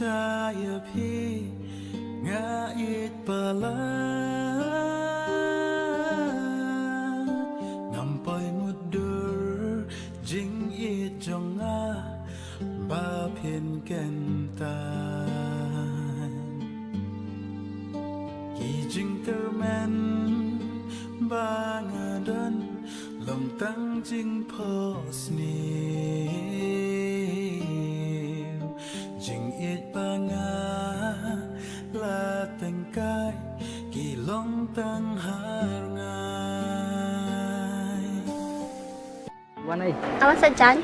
percaya pi ngait pala ngampai mudur jing it jonga ba phiền kentan ki jing termen ba ngadan lòng tăng jing posni jing it ba nga la teng kai ki long tăng har ngai Wan ơi, Awak sajan?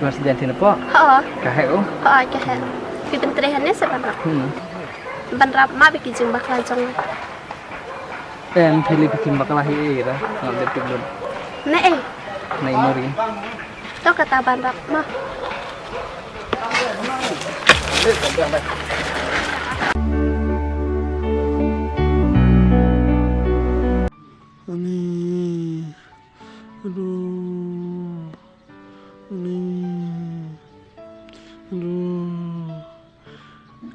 Wan sedang di nepo? Kahek oh? Kahek. Pi penteriannya sebenarnya. Benrap mak bikin jeng bakal jong. Em pilih bikin bakalahi ira, ngambil tidur. Nek Nai mori. to kata benrap mah. Ani aduh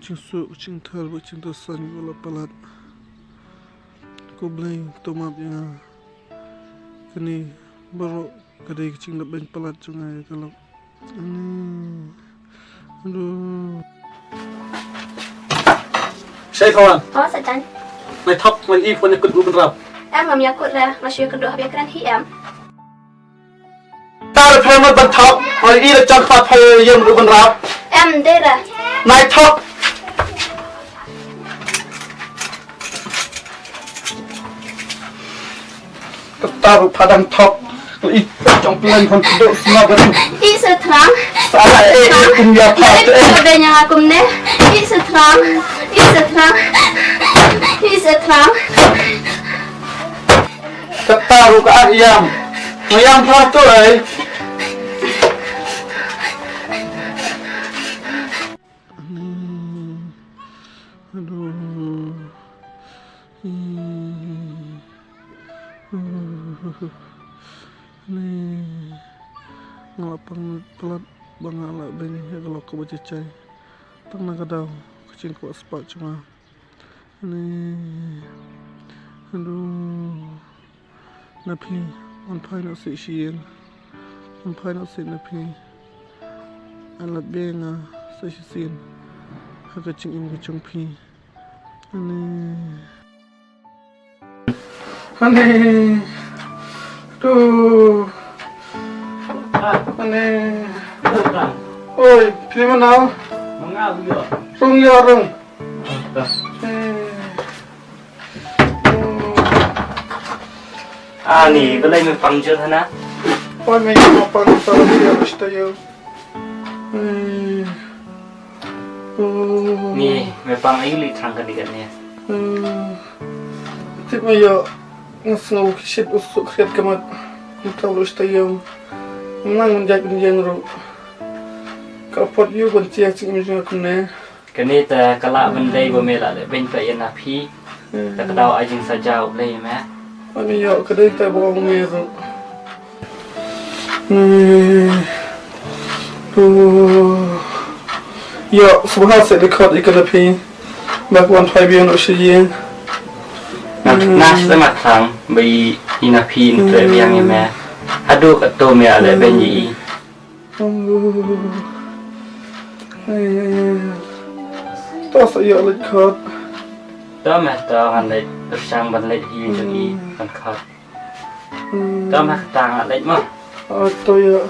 cingsu cingtal cinta san bola palat ko blay tomap ya kani baru kadai cing ben palat sungai kalau ani aduh Saya kawan, Awak sajan? mai top mai i phone ikut bukan rap. Em ngam yakut dah, masih kedua habis keran hi em. Tahu payment ban top, mai i le chak pat pay yang bukan rap. Em deh dah. Mai top. Tahu padang top. I trong plan kon duduk semua betul. I seterang. Salah punya part Ada yang aku nih. I seterang. Tahu ke ayam. Ayam patu Nih ngelapang pelat bangala beni kalau kau baca cai pernah kadang kucing kuat sepak cuma nih aduh napi on pai nak si sian on pai nak si napi alat benga si sian haka cing im kucing pi aneh tuh aneh oi pilih mana Mengal juga. rung ya rung Ni belai memang je sana. oi mai apa salah dia mesti ya Ni memang ayu li terangkan dikatnya. tip mai ya ngasnau kishit usuk khiat kamat kita lu stayam nang menjadi penjang ru kapot yu kon cia cing imjang kunne Kini ta kalak bendai bomela le ben pa yana phi. Ta kadau ajing sajau le ma. ani ya kadai ta bawang meru ya subhan se dekat ikan api bakwan phai bian ushiyen Nas sama tang bi ina phi tre biang ma. Adu ka to me ale ben yi. tos ya lekat To ma to han le tersang ban le yi jadi kan khat. To ma tang le ma. atau ya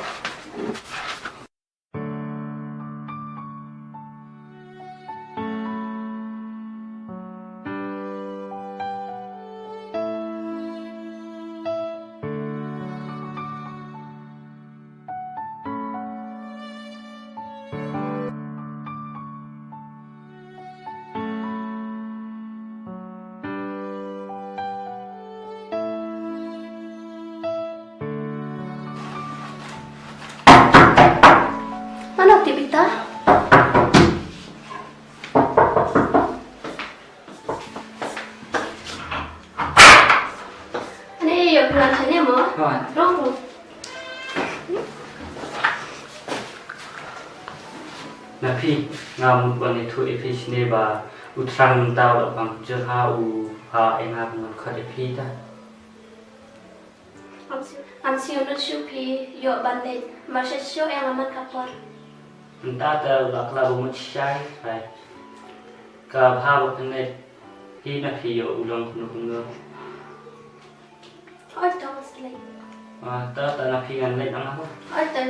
ngamut bani thu efis ne ba utrang mentau la bang jeha u ha enga ngon khat epi ta am si ono shupi yo bande mashe sho yang aman kapor entah ta la kla bu mut shai bai ka bha ba ne hi na phi yo ulong nu ngo oi thomas lay ta na phi ngan le na ho oi ta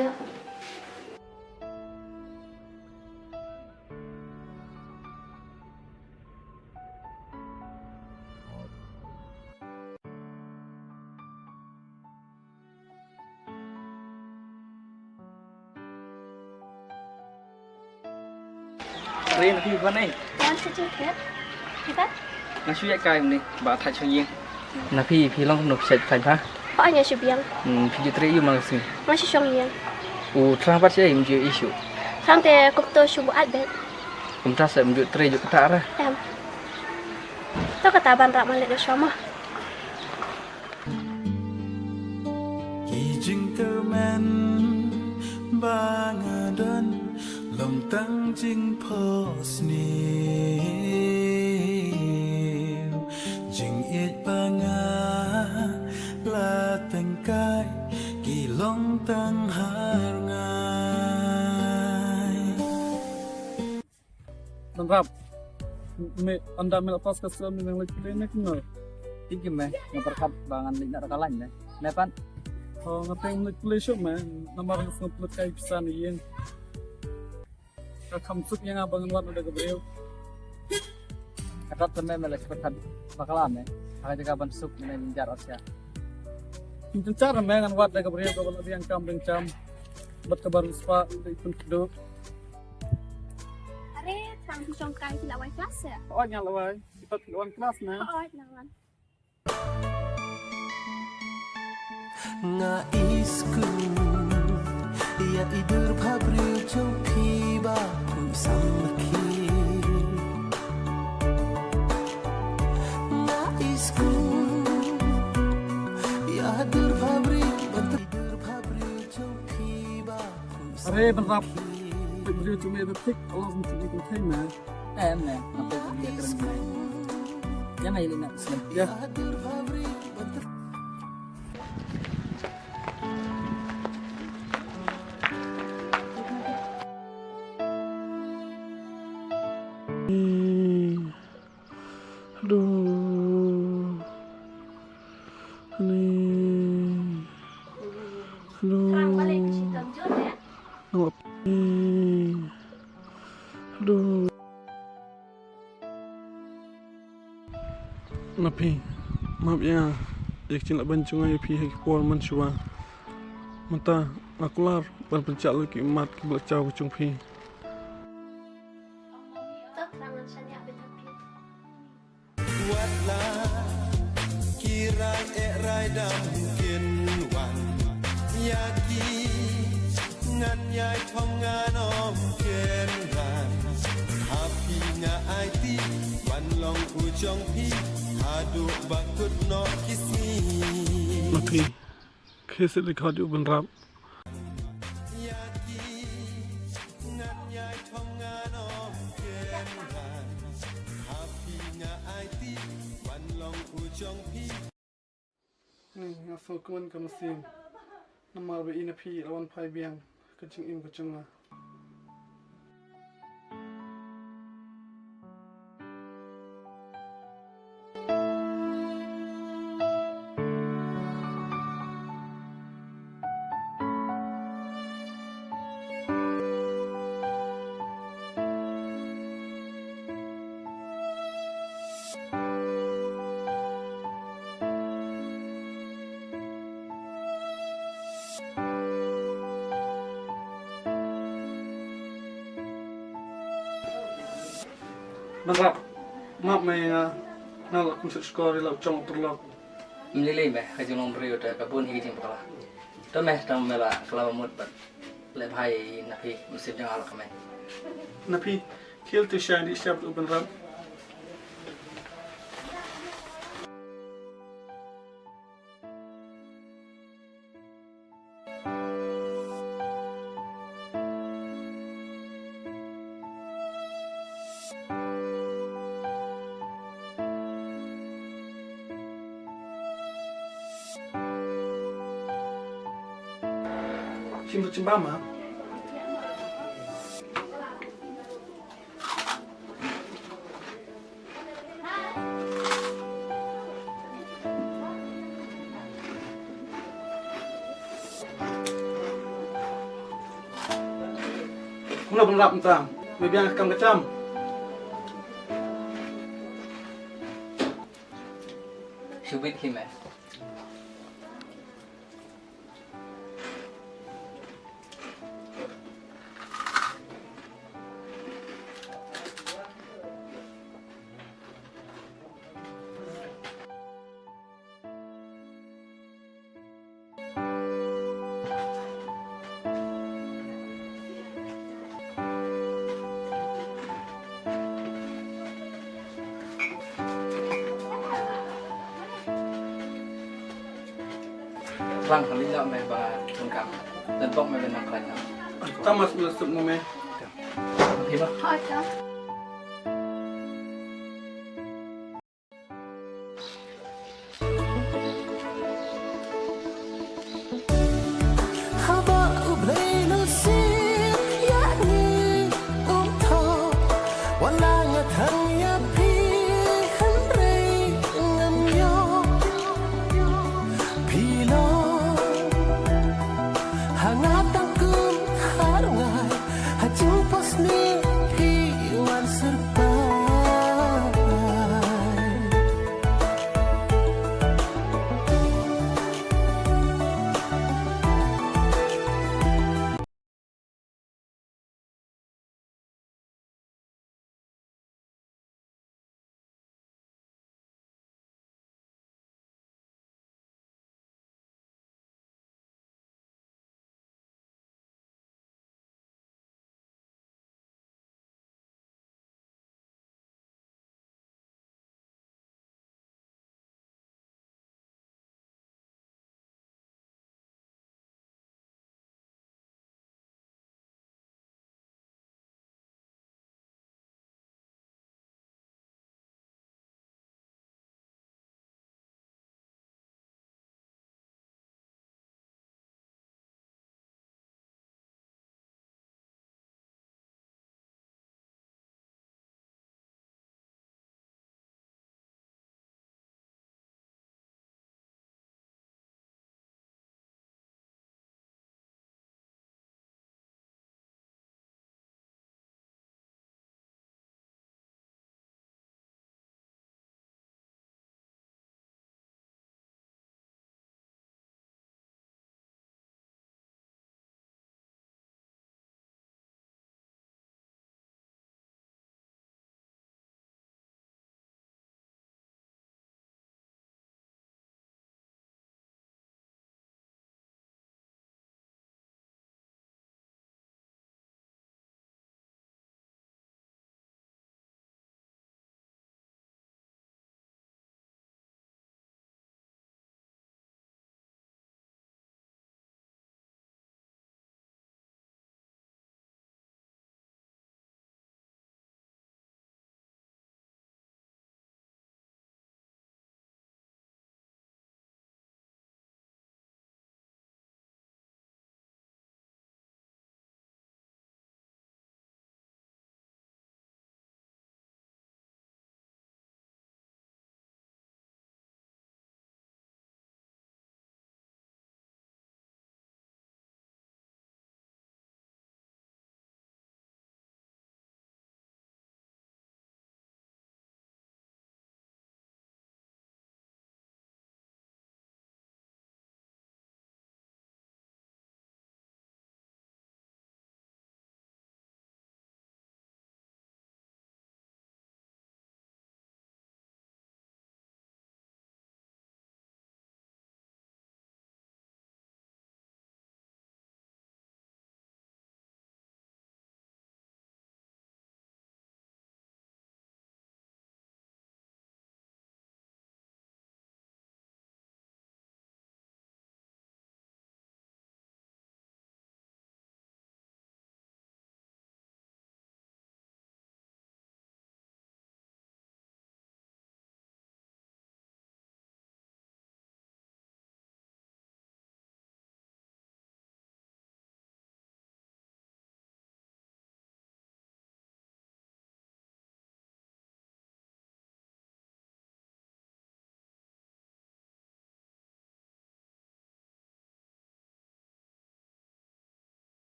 Riêng là khi con này, Jangan sejak ya. Kita? nó suy cái này, bà thay cho riêng. Là phi long nộp sạch phải phá. Oh hanya subiang. Phi chỉ thấy yêu mà xin. Masih syong yang. Trang bắt sẽ em chưa issue. Sampai kupto subuh adbet. Chúng ta sẽ mình thấy được cái ra. Em. Tahu kata ban rak malik sama. Jingerman bangadan lòng tăng jing pos niu jing it banga la teng kai ki long tăng har ngai Rap anda melepas kesel yang lagi ini kenal. Tinggi meh, ngeperkat bangan di nak rakalan ya. Nepan, Oh ngeteng lagi plesio man, nomor ngeplut kayak pisan yang kamsuk yang abang luar udah kebreu. katat temen melek perkat bakalan ya. Kalau juga bensuk mengejar osya. Mungkin cara mengan wat udah kebreu kalau yang kambing cam, buat kabar spa ikut hidup. Are, sang syong kai tidak wae kelas ya. Oh nyala wae, kita lawan kelas nah. Oh, jangan. ngaisku ya idur pabri chopi ba ku samaki ngaisku ya idur pabri idur pabri chopi ba ku Are berap, kebreu cuma detik, Allah mesti ikut nah. Em nè, apa yang dia keren main. Jangan ini nak selim. Ya. idur pabri Aduh. Ini. Terang balik Aduh. ke situ jod ya. Ngap. Aduh. Napi. Maaf ya. Yak cina bancung ayo pi hek pol mansua. Mata akular ban pencak lagi mat ke belacau kucung pi. Itu terangan sani abet tapi. buatlah kirai rai dan mungkin wan yaki ngan yai thong ngan om ken ran happy nga it wan long u chong pi hadu bakut no kisi Napi. Keset dekat di uban rap. yaki ngan yai thong ngan om ken ran happy nga it wan long u chong pi Ni asal kuan ke mesin. Nama be ina pi lawan pai biang. Kecing im kecing lah. Berap. Maaf me nalak kusuk skor lau cong terlok. Melilih meh, kaji long beri udah kabun higi jeng pekala. Tuh meh tang mela kelapa mut bat. Lep hai napi musim jangan alak meh. Napi kill tu shine di siap uban rap. Cimbama. Mula benar entang, biar akan kecam. Subit khi mẹ Vâng, lý do mẹ và thông cảm dân bốc mẹ bên nặng lạnh nào Tamas ulasap mo me. Thì mà Thôi cho. Haba ublay no sin yani umtho wala nga thang ya pi han rei ngam yo pilo hangat ang kum harungai hajing pos ni pi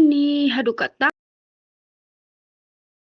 ni hadu kata